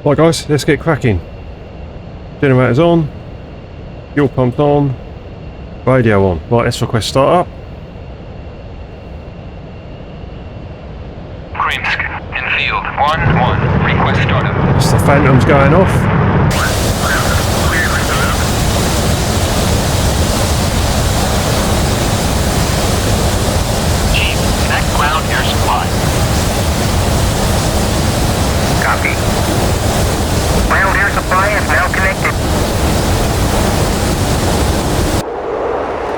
Right guys, let's get cracking. Generator's on, fuel pump's on, radio on. Right, let's request start up. Krimsk, in field, 1-1, request startup. It's the Phantom's going off. Chief, connect ground air supply. Copy. Ground air supply is now connected.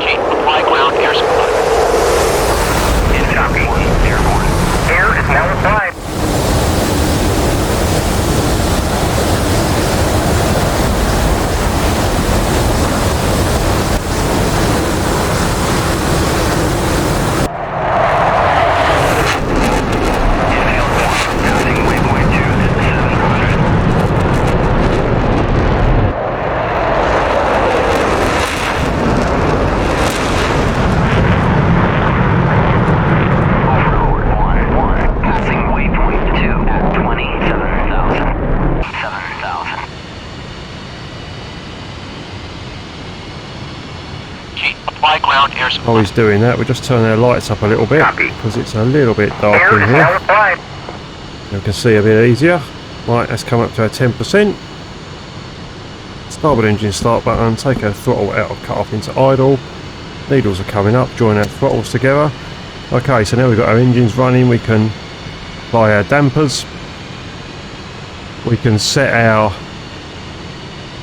Chief, apply ground air supply. In copy. Airborne. Air is now applied. While he's doing that, we'll just turn our lights up a little bit because it's a little bit dark in here. You can see a bit easier. Right, let's come up to our 10%. Starboard engine start button, take our throttle out of cut off into idle. Needles are coming up, join our throttles together. Okay, so now we've got our engines running, we can apply our dampers. We can set our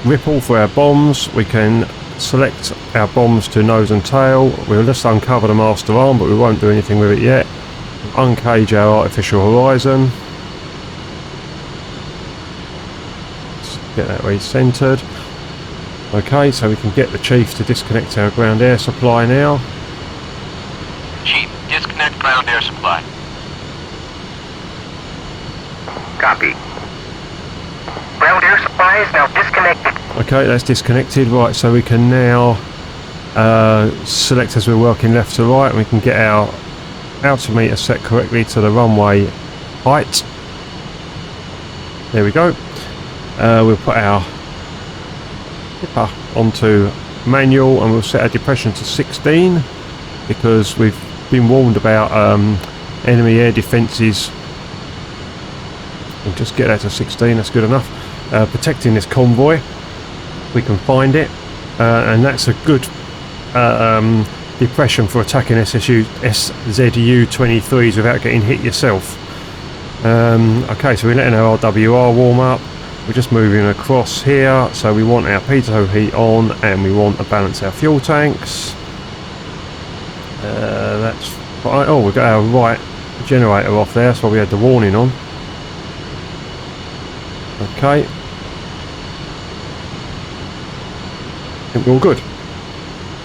ripple for our bombs. We can select our bombs to nose and tail. We'll just uncover the master arm, but we won't do anything with it yet. Uncage our artificial horizon. Let's get that re-centered. Okay, so we can get the chief to disconnect our ground air supply now. Chief, disconnect ground air supply. Copy. Ground air supply is now disconnected. Okay, that's disconnected. Right, so we can now select as we're working left to right, and we can get our altimeter set correctly to the runway height. There we go. We'll put our dipper onto manual, and we'll set our depression to 16 because we've been warned about enemy air defences. We'll just get that to 16, that's good enough. Protecting this convoy, we can find it, and that's a good depression for attacking SZU-23s without getting hit yourself. Okay, so we're letting our RWR warm up. We're just moving across here, so we want our pitot heat on, and we want to balance our fuel tanks. That's fine. Oh, we've got our right generator off there, so we had the warning on. Okay. I think we're all good.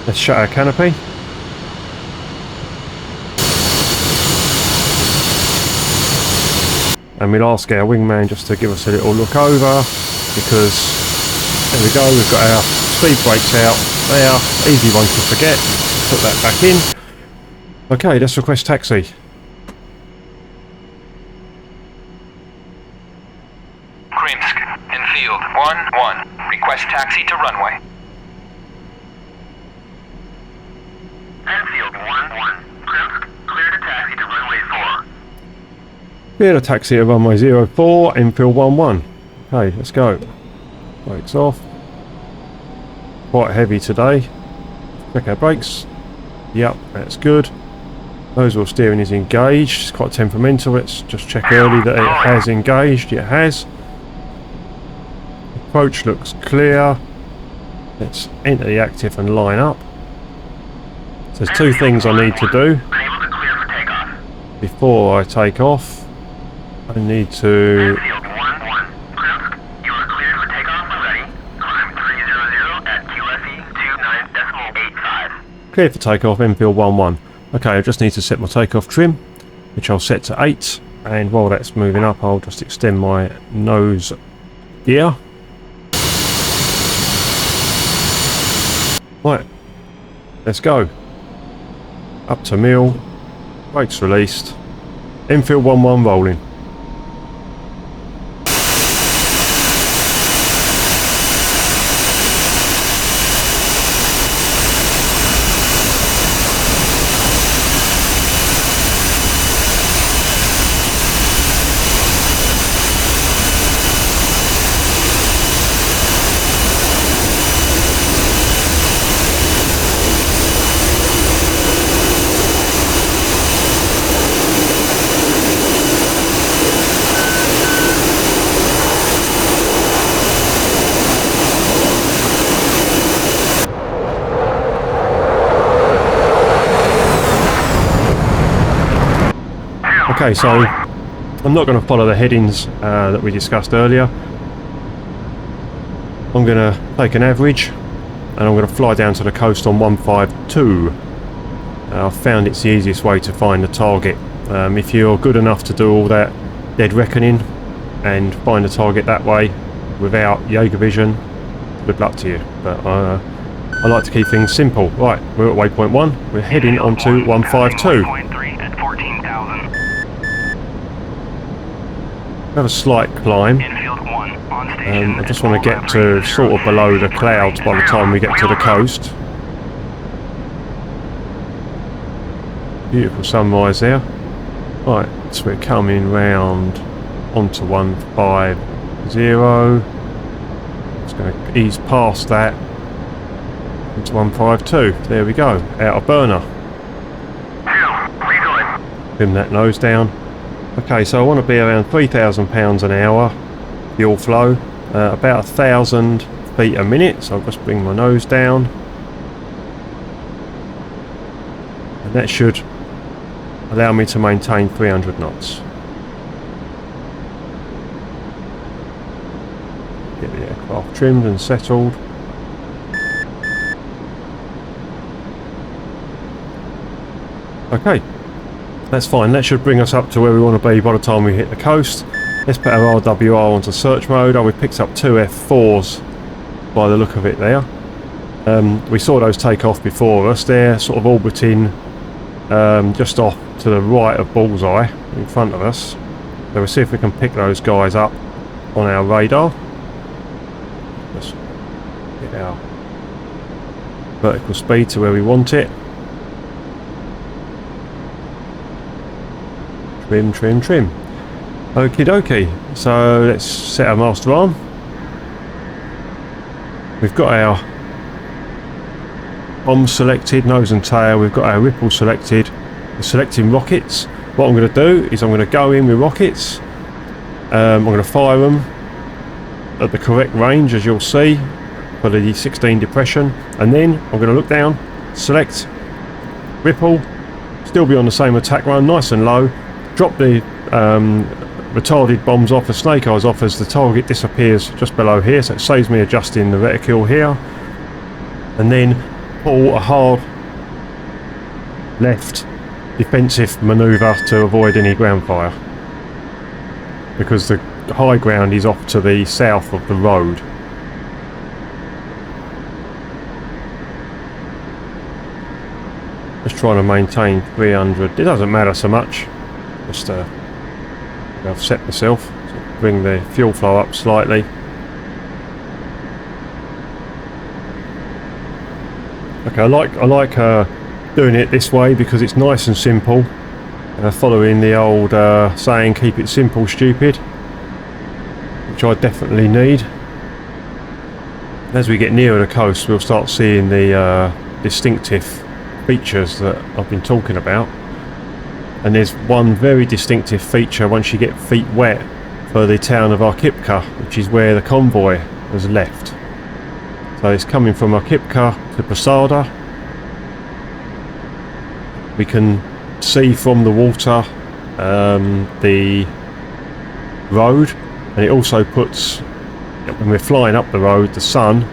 Let's shut our canopy. And we'll ask our wingman just to give us a little look over, because there we go, we've got our speed brakes out there, easy one to forget. Put that back in. Okay, let's request taxi. Krimsk, in field, 1-1, request taxi to runway. Enfield 1-1. Krimsk, clear to taxi to runway 4. Clear to taxi to runway 04, infield 1-1. Okay, let's go. Brakes off. Quite heavy today. Check our brakes. Yep, that's good. Nozzle steering is engaged. It's quite temperamental. Let's just check early that it has engaged. It has. Approach looks clear. Let's enter the active and line up. So there's two things I need to do before I take off. I need to clear for takeoff, Enfield 1-1. Okay, I just need to set my takeoff trim, which I'll set to 8, and while that's moving up I'll just extend my nose gear. Right, let's go. Up to mill, brakes released, Enfield 1-1 rolling. Okay, so I'm not going to follow the headings that we discussed earlier. I'm going to take an average and I'm going to fly down to the coast on 152. I've found it's the easiest way to find the target. If you're good enough to do all that dead reckoning and find the target that way without Jaeger vision, good luck to you. But I like to keep things simple. Right, we're at waypoint 1. We're heading onto 152. We have a slight climb. I just want to get to sort of below the clouds by the time we get to the coast. Beautiful sunrise there. Right, so we're coming round onto 150. Just going to ease past that into 152. There we go, out of burner. Trim that nose down. Okay, so I want to be around £3,000 an hour fuel flow, about 1,000 feet a minute, so I'll just bring my nose down. And that should allow me to maintain 300 knots. Get the aircraft trimmed and settled. Okay, that's fine. That should bring us up to where we want to be by the time we hit the coast. Let's put our RWR onto search mode. Oh, we picked up 2 F4s by the look of it there. We saw those take off before us. They're sort of orbiting just off to the right of Bullseye in front of us. So we'll see if we can pick those guys up on our radar. Let's get our vertical speed to where we want it. Trim, trim, trim. Okie dokie. So let's set our master arm. We've got our bombs selected, nose and tail. We've got our ripple selected. We're selecting rockets. What I'm going to do is I'm going to go in with rockets. I'm going to fire them at the correct range, as you'll see, for the 16 depression. And then I'm going to look down, select ripple, still be on the same attack run, nice and low. Drop the retarded bombs off, the snake eyes off as the target disappears just below here, so it saves me adjusting the reticule here. And then pull a hard left defensive manoeuvre to avoid any ground fire, because the high ground is off to the south of the road. Just trying to maintain 300. It doesn't matter so much. Just I've set myself to bring the fuel flow up slightly. Okay, I like doing it this way because it's nice and simple, following the old saying, keep it simple stupid, which I definitely need. As we get nearer the coast, we'll start seeing the distinctive features that I've been talking about. And there's one very distinctive feature once you get feet wet for the town of Arkipka, which is where the convoy has left. So it's coming from Arkipka to Pshada. We can see from the water the road, and it also puts, when we're flying up the road, the sun,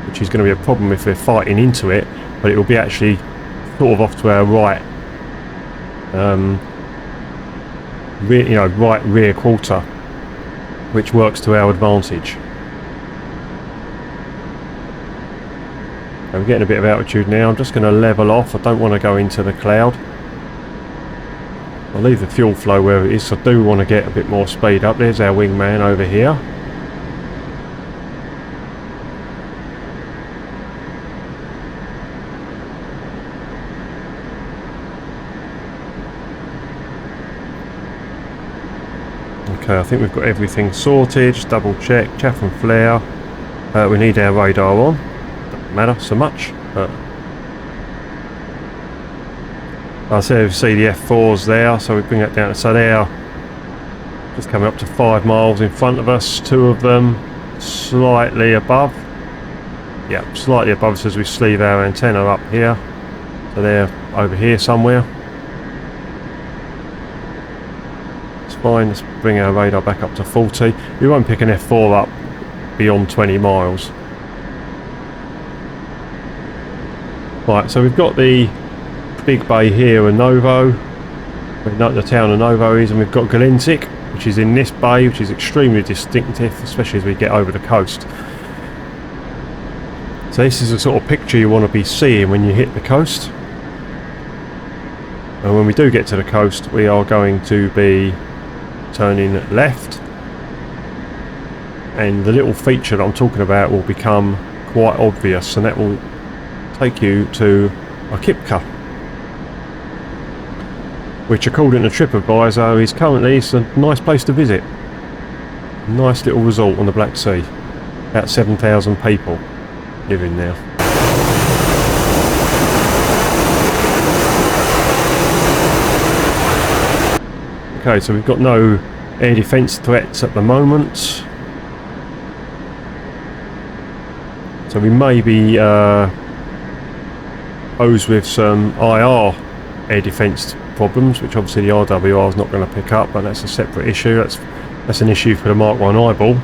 which is going to be a problem if we're fighting into it, but it will be actually sort of off to our right. Right rear quarter, which works to our advantage. I'm getting a bit of altitude now. I'm just going to level off. I don't want to go into the cloud. I'll leave the fuel flow where it is. I do want to get a bit more speed up. There's our wingman over here. Okay, I think we've got everything sorted. Just double check, chaff and flare. We need our radar on. Doesn't matter so much, but I see the F4s there, so we bring that down. So they are just coming up to 5 miles in front of us. 2 of them slightly above. Yeah, slightly above us as we sleeve our antenna up here. So they're over here somewhere. fine. Let's bring our radar back up to 40. We won't pick an F4 up beyond 20 miles. Right, so we've got the big bay here in Novo. We know the town of Novo is, and we've got Galentic, which is in this bay, which is extremely distinctive, especially as we get over the coast. So this is the sort of picture you want to be seeing when you hit the coast. And when we do get to the coast, we are going to be turning left, and the little feature that I'm talking about will become quite obvious, and that will take you to Akipka, which according to TripAdvisor is currently a nice place to visit. Nice little resort on the Black Sea. About 7,000 people living there. Okay, so we've got no air defence threats at the moment. So we may be posed with some IR air defence problems, which obviously the RWR is not going to pick up, but that's a separate issue. That's an issue for the Mark 1 eyeball.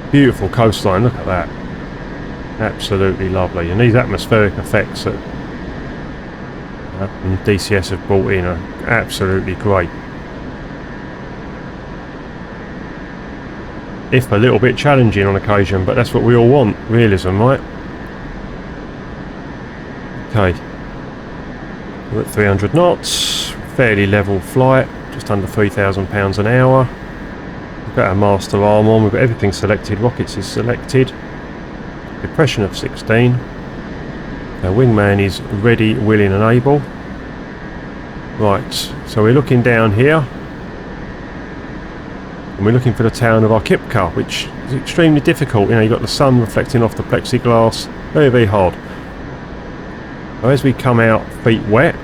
Beautiful coastline, look at that. Absolutely lovely. And these atmospheric effects that DCS have brought in are absolutely great. If a little bit challenging on occasion, but that's what we all want, realism, right? Okay, we're at 300 knots, fairly level flight, just under £3,000 an hour. We've got our master arm on, we've got everything selected, rockets is selected, depression of 16. Our wingman is ready, willing and able. Right, so we're looking down here, and we're looking for the town of Akipka, which is extremely difficult. You know, you've got the sun reflecting off the plexiglass, very, very hard. So as we come out, feet wet,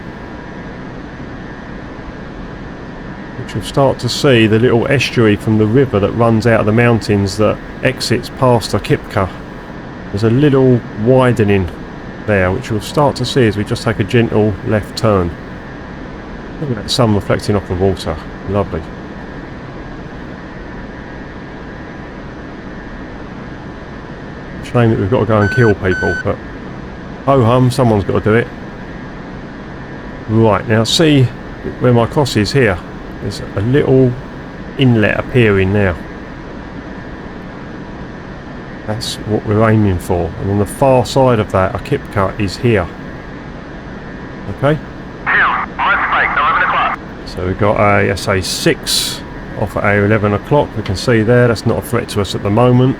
which you'll start to see the little estuary from the river that runs out of the mountains that exits past Akipka. There's a little widening there, which you'll start to see as we just take a gentle left turn. Look at that sun reflecting off the water. Lovely. Shame that we've got to go and kill people, but ho hum, someone's got to do it. Right, now see where my cross is here. There's a little inlet appearing now. That's what we're aiming for, and on the far side of that, Akipka is here. Okay? So we've got a SA6 off at our 11 o'clock. We can see there, that's not a threat to us at the moment.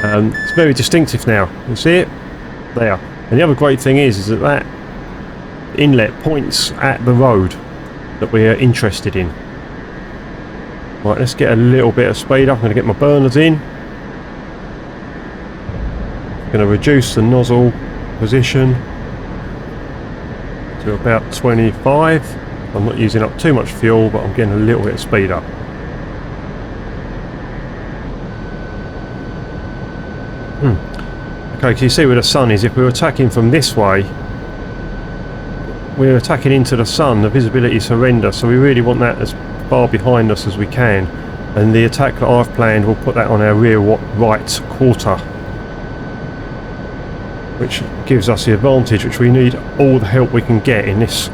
It's very distinctive now. You see it? There. And the other great thing is that that inlet points at the road that we are interested in. Right, let's get a little bit of speed up. I'm going to get my burners in. Going to reduce the nozzle position to about 25. I'm not using up too much fuel, but I'm getting a little bit of speed up. Okay, can you see where the sun is? If we were attacking from this way, we're attacking into the sun. The visibility is horrendous, so we really want that as far behind us as we can. And the attack that I've planned will put that on our rear right quarter, which gives us the advantage, which we need all the help we can get in this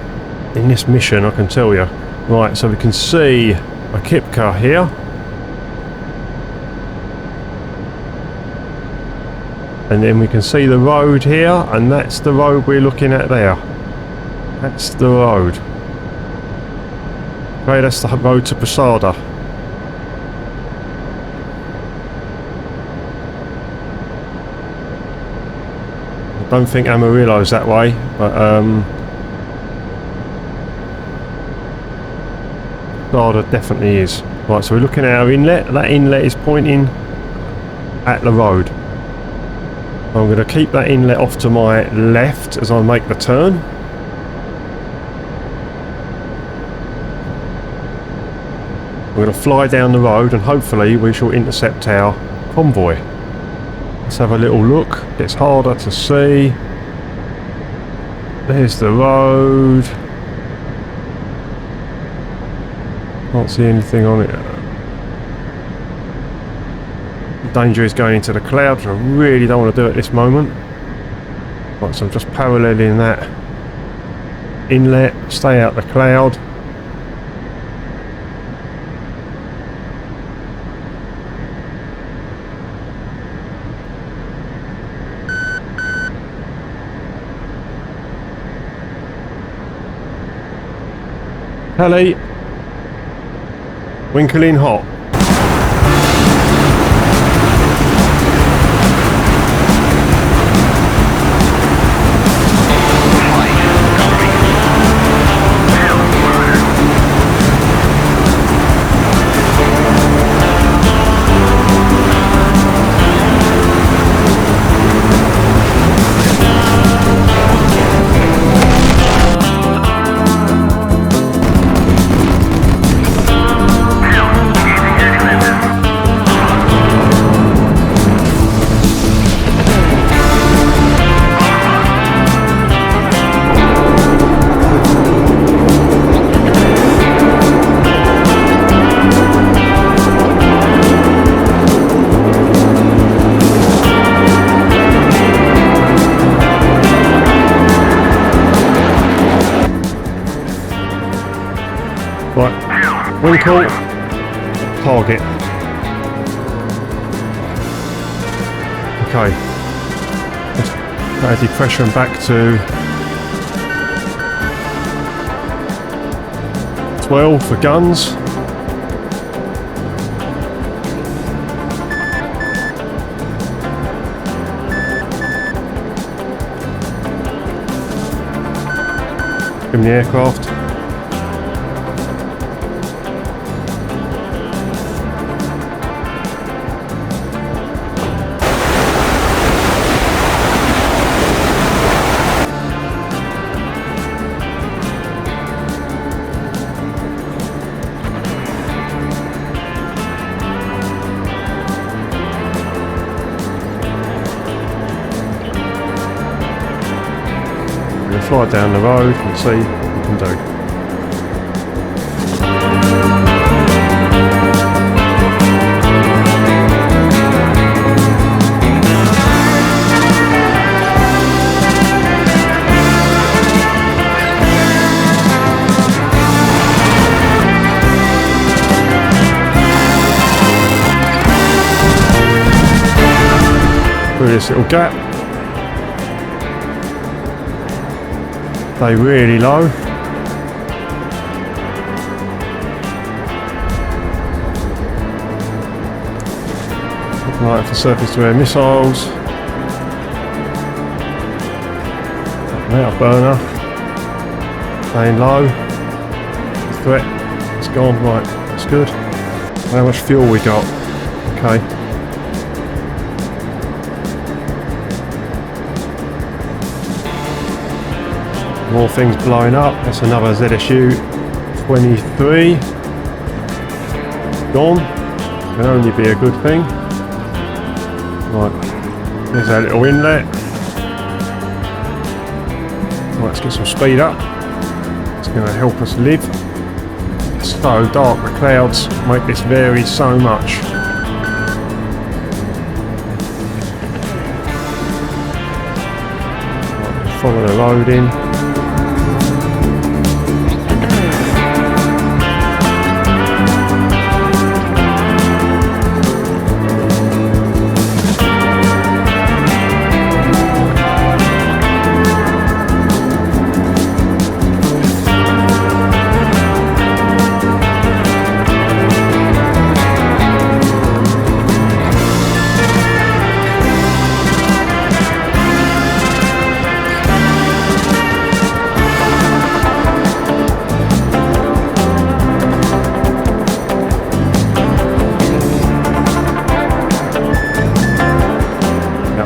mission, I can tell you. Right, so we can see Akipka here, and then we can see the road here, and that's the road we're looking at there. That's the road. Okay, that's the road to Pshada. I don't think Amarillo's that way, but Pshada definitely is. Right, so we're looking at our inlet. That inlet is pointing at the road. I'm going to keep that inlet off to my left as I make the turn. We're going to fly down the road and hopefully we shall intercept our convoy. Let's have a little look. It's harder to see. There's the road. Can't see anything on it. The danger is going into the clouds. I really don't want to do it at this moment. Right, so I'm just paralleling that inlet, stay out the cloud. Heli, Winkle in hot. Right, Winkle, target. Okay, let's add depression back to 12 for guns. Give me the aircraft. Fly down the road and see what we can do. Through this little gap. They really low. Right for surface to air missiles. Out of burner. Staying low. Threat. It's gone. Right. That's good. How much fuel we got? Okay. More things blowing up. That's another ZSU 23 gone. Can only be a good thing. Right, there's our little inlet. Right, let's get some speed up. It's going to help us live. It's so dark. The clouds make this vary so much. Right, follow the loading.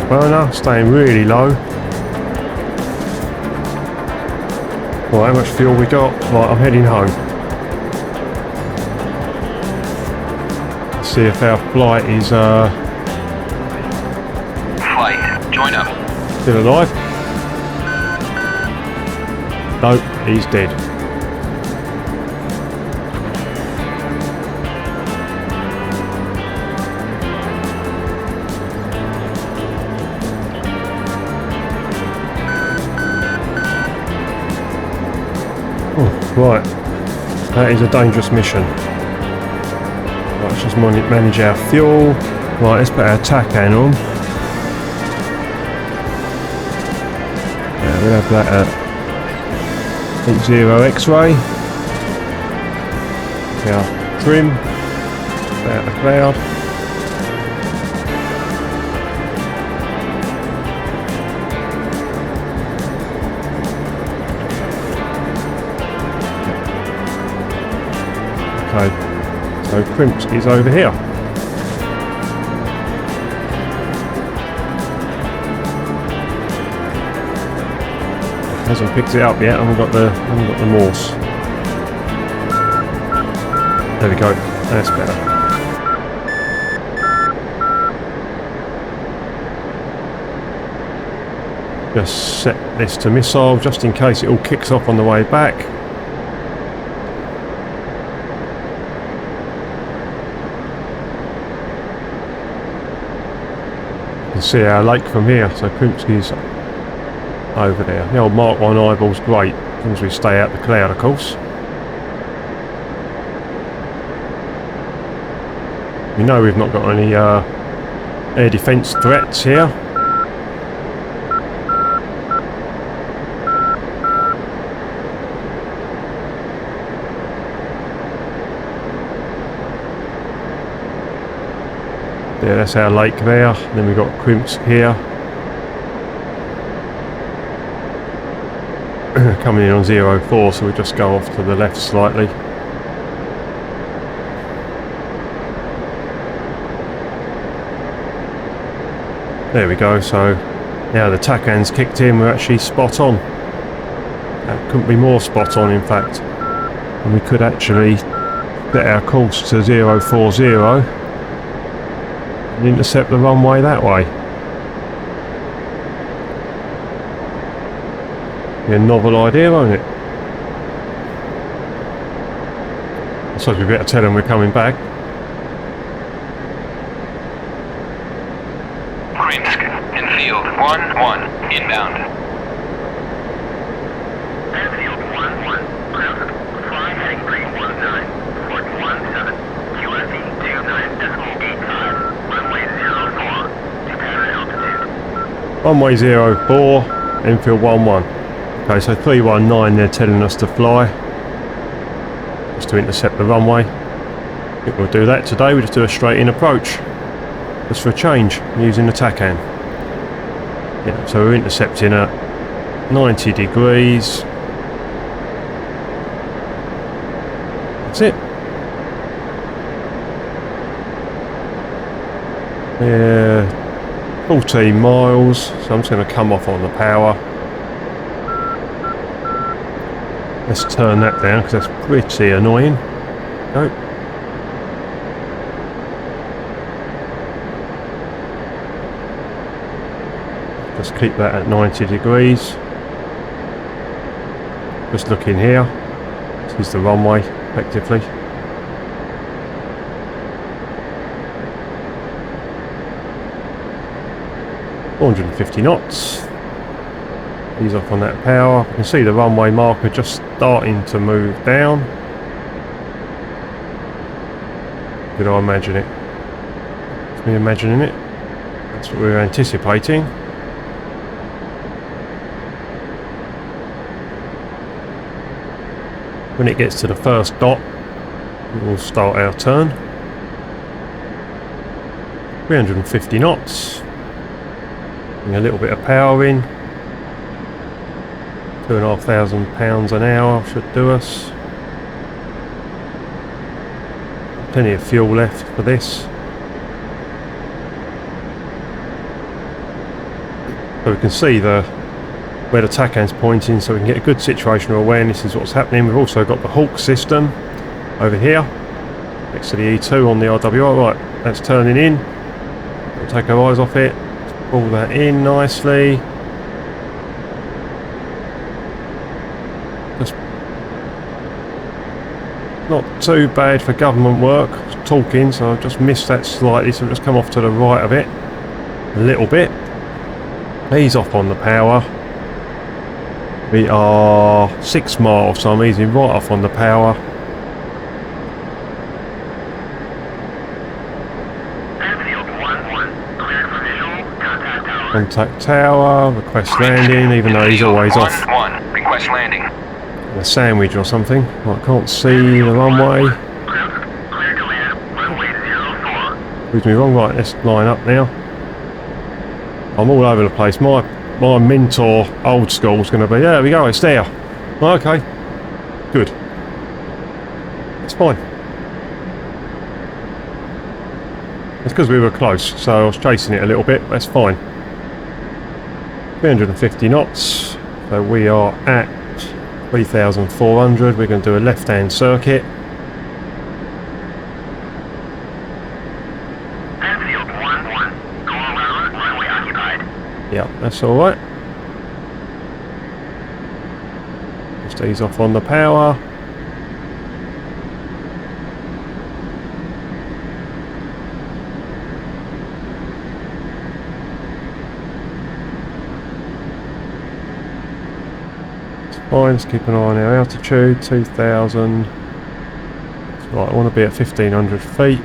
Burner, staying really low. Right, how much fuel we got? Right, I'm heading home. Let's see if our flight is Flight, join up. still alive. Nope, he's dead. Right, that is a dangerous mission. Right, let's just manage our fuel. Right, let's put our TACAN on. Yeah, we'll have that at 80 X-ray. Our trim, out the cloud. Okay, so Krimsky's over here. Hasn't picked it up yet. I haven't got the Morse. There we go. That's better. Just set this to missile just in case it all kicks off on the way back. You can see our lake from here. So Krimsky's over there. The old Mark 1 eyeball's great, as long as we stay out the cloud, of course. We know we've not got any air defence threats here. Yeah, that's our lake there. Then we've got Krimsk here. Coming in on 04, so we just go off to the left slightly. There we go, so now the TACAN's kicked in, we're actually spot on. That couldn't be more spot on, in fact. And we could actually set our course to 040 and intercept the runway that way. Be a novel idea, won't it? I suppose we better tell them we're coming back. Krimsk, in field 1-1, inbound. Field 1-1, Krimsk, fly heading 319, port 17, QSE 29.85, runway 04, to pattern altitude. Runway 04, infield 1-1. Okay, so 319 they're telling us to fly. Just to intercept the runway. I think we'll do that today, we just do a straight in approach. Just for a change, using the TACAN. Yeah, so we're intercepting at 90 degrees. That's it. Yeah, 14 miles, so I'm just going to come off on the power. Let's turn that down because that's pretty annoying. Nope. Just keep that at 90 degrees. Just look in here. This is the runway, effectively. $450 knots. Ease off on that power. You can see the runway marker just starting to move down. Did I imagine it? Is me imagining it? That's what we were anticipating. When it gets to the first dot, we'll start our turn. 350 knots. Bring a little bit of power in. 2,500 pounds an hour should do us. Plenty of fuel left for this. So we can see where the TACAN's pointing, so we can get a good situational awareness is what's happening. We've also got the Hawk system over here next to the E2 on the RWR. Right, that's turning in. We'll take our eyes off it. Pull that in nicely. Just not too bad for government work. I was talking, so I've just missed that slightly, so I've just come off to the right of it a little bit. Ease off on the power. We are 6 miles, so I'm easing right off on the power. Airfield 1-1, cleared for visual, contact tower. Contact tower, request landing, even though he's always off 1-1, request landing. a sandwich or something. I can't see the runway. Clear to land, runway 04. Proves me wrong. Right, let's line up now. I'm all over the place. My mentor, old school, is going to be, yeah, there we go, it's there. Okay, good. It's fine. It's because we were close, so I was chasing it a little bit. That's fine. 350 knots. So we are at 3,400. We're going to do a left-hand circuit. Airfield 1-1, go around, runway occupied. Yeah, that's all right. Just ease off on the power. It's fine. Let's keep an eye on our altitude. 2,000. Right, I want to be at 1,500 feet.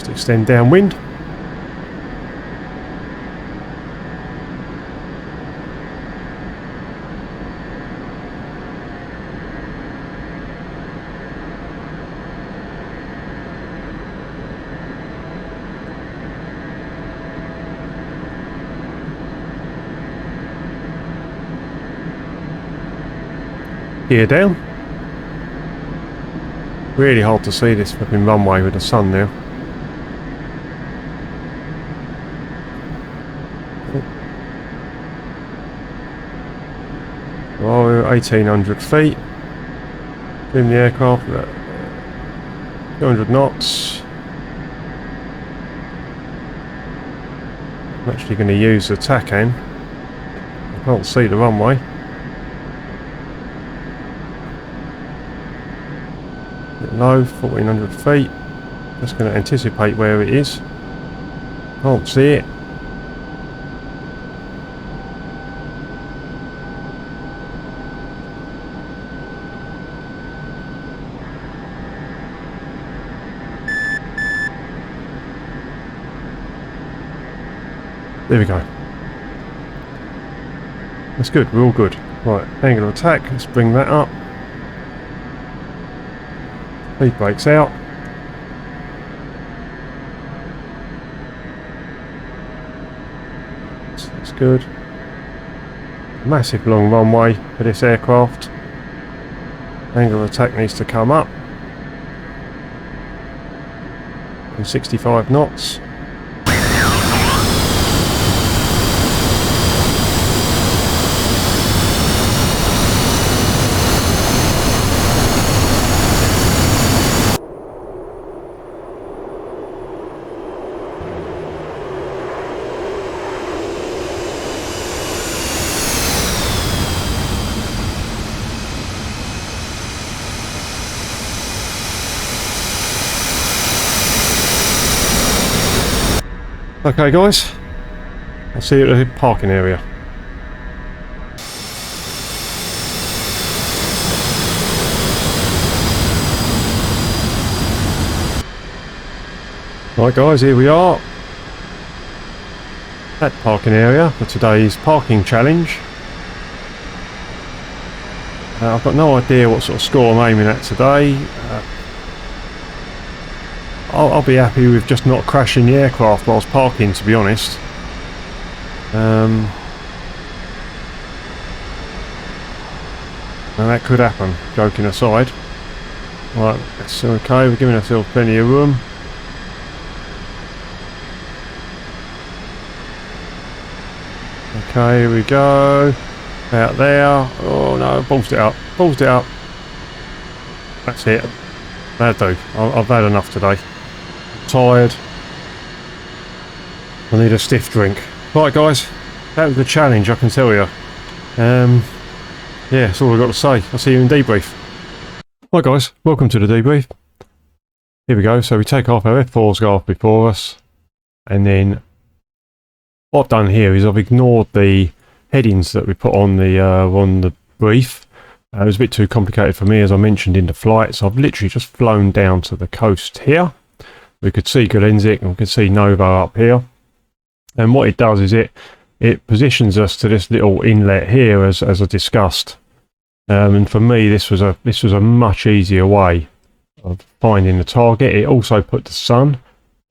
Extend downwind. Gear down. Really hard to see this flipping runway with the sun now. Well, we're at 1,800 feet. Trim the aircraft at 200 knots. I'm actually going to use the TACAN. I can't see the runway. Bit low, 1,400 feet. Just going to anticipate where it is. Can't see it. There we go. That's good, we're all good. Right, angle of attack, let's bring that up. Speed brakes out. That's good. Massive long runway for this aircraft. Angle of attack needs to come up. And 65 knots. Okay guys, I'll see you at the parking area. Right guys, here we are at parking area for today's parking challenge. I've got no idea what sort of score I'm aiming at today. I'll be happy with just not crashing the aircraft whilst parking, to be honest. And that could happen, joking aside. Right, that's okay, we're giving ourselves plenty of room. Okay, here we go. Out there. Oh no, ballsed it up. Ballsed it up. That's it. That'll do. I've had enough today. Tired. I need a stiff drink. Right guys, that was the challenge, I can tell you. yeah, that's all I've got to say. I'll see you in debrief. Hi guys, welcome to the debrief. Here we go. So we take off our F4s go off before us, and then what I've done here is I've ignored the headings that we put on the brief. It was a bit too complicated for me, as I mentioned in the flight, so I've literally just flown down to the coast here. We could see Galenzik and we could see Nova up here. And what it does is it positions us to this little inlet here, as I discussed. And for me, this was a much easier way of finding the target. It also put the sun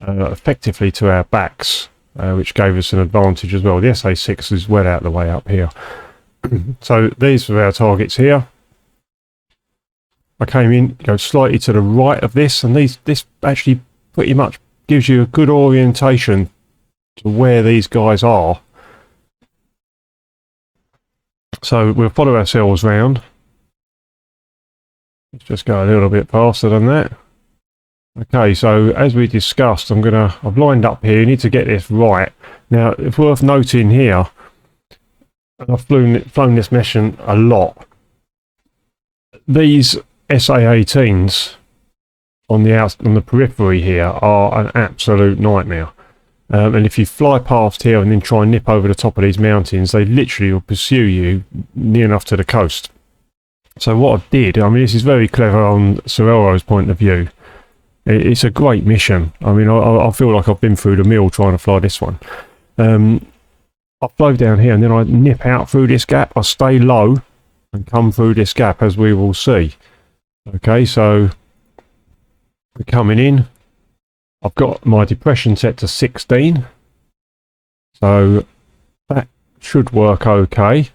effectively to our backs, which gave us an advantage as well. The SA6 is well out of the way up here. So these were our targets here. I came in, go slightly to the right of this, and this actually pretty much gives you a good orientation to where these guys are. So we'll follow ourselves round. Let's just go a little bit faster than that. Okay, so as we discussed, I've lined up here. You need to get this right. Now, it's worth noting here, and I've flown this mission a lot. These SA-18s on the periphery here are an absolute nightmare. And if you fly past here and then try and nip over the top of these mountains, they literally will pursue you near enough to the coast. So what I did, I mean, this is very clever on Sorello's point of view. It's a great mission. I mean, I feel like I've been through the mill trying to fly this one. I flow down here and then I nip out through this gap. I stay low and come through this gap, as we will see. Okay, so we're coming in. I've got my depression set to 16. So that should work okay.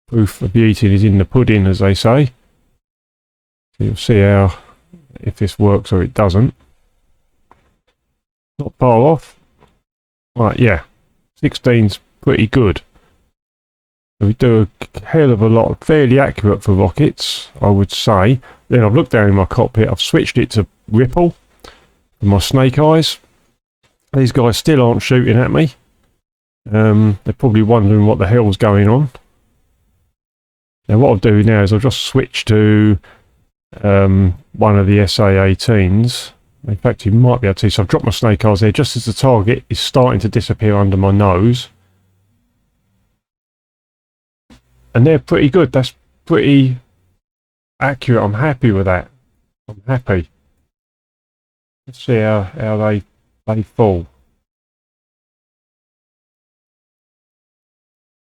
Proof of beauty is in the pudding, as they say. So you'll see if this works or it doesn't. Not far off. Right, yeah, 16's pretty good. So we do a hell of a lot, fairly accurate for rockets, I would say. Then I've looked down in my cockpit, I've switched it to Ripple with my snake eyes. These guys still aren't shooting at me. They're probably wondering what the hell's going on. Now what I'll do now is I'll just switch to one of the SA-18s. In fact, you might be able to. So I've dropped my snake eyes there just as the target is starting to disappear under my nose. And they're pretty good. That's pretty accurate. I'm happy with that. I'm happy. Let's see how they fall.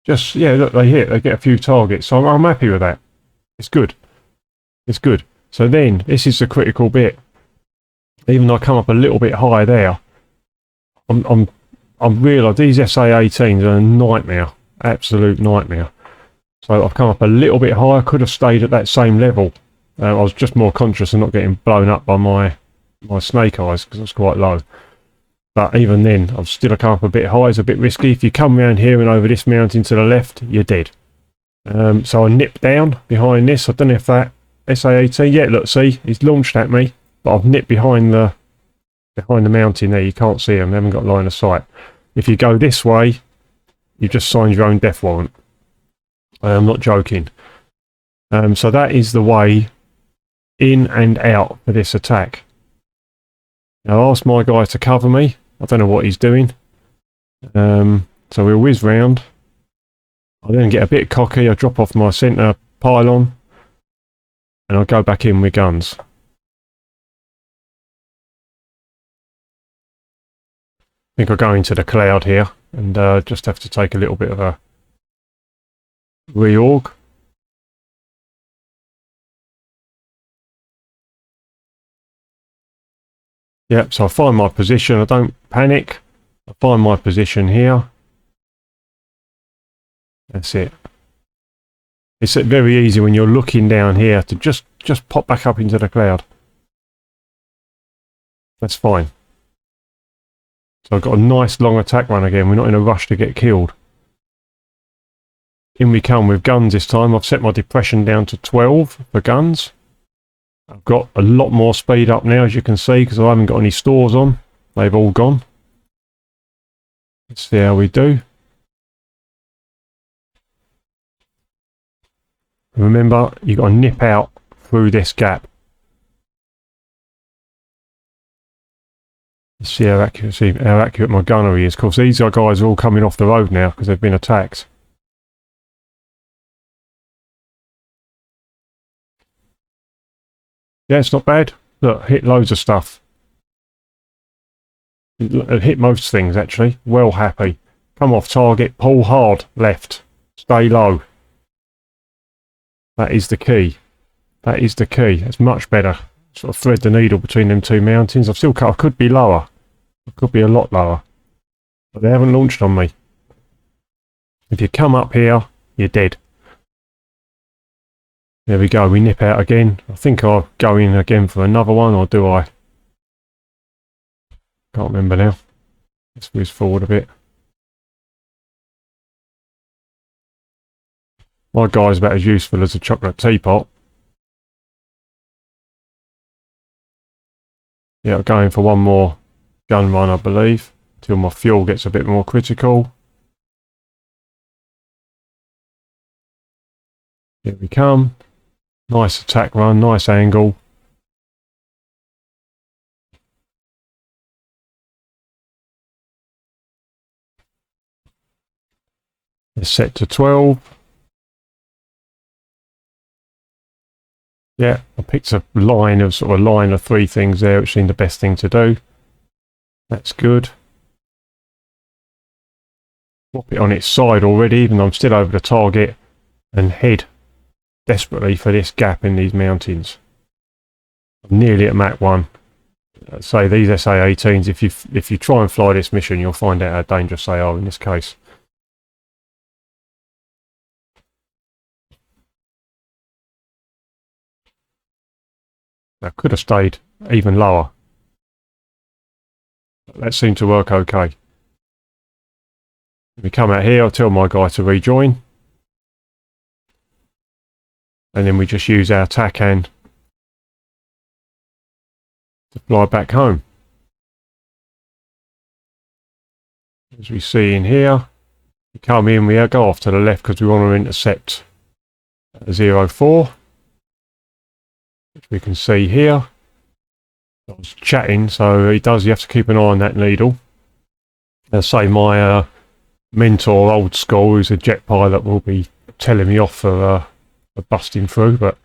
Just, yeah, look, they hit. They get a few targets. So I'm happy with that. It's good. It's good. So then, this is the critical bit. Even though I come up a little bit high there, I'm realised these SA-18s are a nightmare, absolute nightmare. So I've come up a little bit higher. Could have stayed at that same level. I was just more conscious of not getting blown up by my snake eyes because it's quite low. But even then, I've still come up a bit high. It's a bit risky. If you come around here and over this mountain to the left, you're dead. So I nipped down behind this. I don't know if that SA-18. Yeah, look, see, he's launched at me. But I've nipped behind the mountain there. You can't see them. They haven't got line of sight. If you go this way, you just signed your own death warrant. I'm not joking. So that is the way in and out for this attack. Now I asked my guy to cover me. I don't know what he's doing. So we'll whiz round. I then get a bit cocky. I drop off my centre pylon. And I'll go back in with guns. I think I'll go into the cloud here and just have to take a little bit of a reorg. Yep, so I find my position. I don't panic. I find my position here. That's it. It's very easy when you're looking down here to just pop back up into the cloud. That's fine. So I've got a nice long attack run again. We're not in a rush to get killed. In we come with guns this time. I've set my depression down to 12 for guns. I've got a lot more speed up now, as you can see, because I haven't got any stores on. They've all gone. Let's see how we do. And remember, you've got to nip out through this gap. Let's see how accurate my gunnery is. Of course, these guys are all coming off the road now because they've been attacked. Yeah, it's not bad. Look, hit loads of stuff. Hit most things, actually. Well happy. Come off target, pull hard, left. Stay low. That is the key. That is the key. That's much better. Sort of thread the needle between them two mountains. I could be lower. I could be a lot lower. But they haven't launched on me. If you come up here, you're dead. There we go, we nip out again. I think I'll go in again for another one, or do I? Can't remember now. Let's whiz forward a bit. My guy's about as useful as a chocolate teapot. Yeah, I'm going for one more gun run, I believe, till my fuel gets a bit more critical. Here we come. Nice attack run, nice angle. It's set to 12. Yeah, I picked a line of three things there, which seemed the best thing to do. That's good. Swap it on its side already, even though I'm still over the target, and head desperately for this gap in these mountains. I'm nearly at Mach 1. Say these SA-18s, if you try and fly this mission, you'll find out how dangerous they are in this case. I could have stayed even lower. That seemed to work okay. We come out here, I'll tell my guy to rejoin. And then we just use our TACAN to fly back home. As we see in here, we come in, we go off to the left because we want to intercept 04. Which we can see here. I was chatting, so you have to keep an eye on that needle. As I say, my mentor, old school, who's a jet pilot, will be telling me off for busting through, but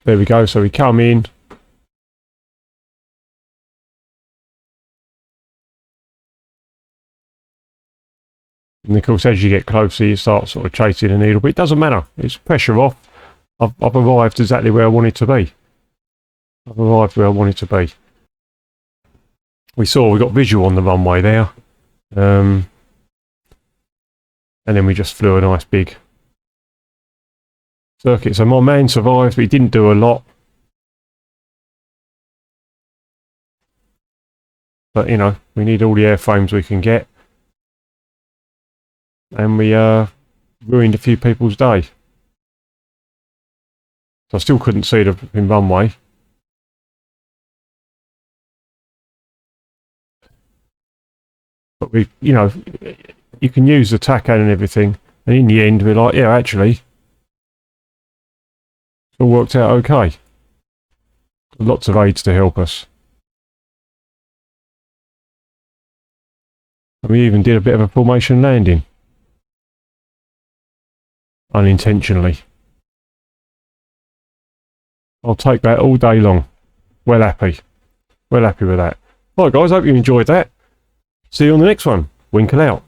there we go. So we come in. And of course, as you get closer, you start sort of chasing the needle, but it doesn't matter. It's pressure off. I've arrived exactly where I wanted to be. I've arrived where I wanted to be. We got visual on the runway there. And then we just flew a nice big circuit. So my man survived, but he didn't do a lot. But, you know, we need all the airframes we can get. And we ruined a few people's day. So I still couldn't see the runway. But you know, you can use the TACAN and everything, and in the end we're like, yeah, actually, it all worked out okay. Lots of aids to help us. And we even did a bit of a formation landing. Unintentionally. I'll take that all day long. Well happy. Well happy with that. Right guys, hope you enjoyed that. See you on the next one. Winkle out.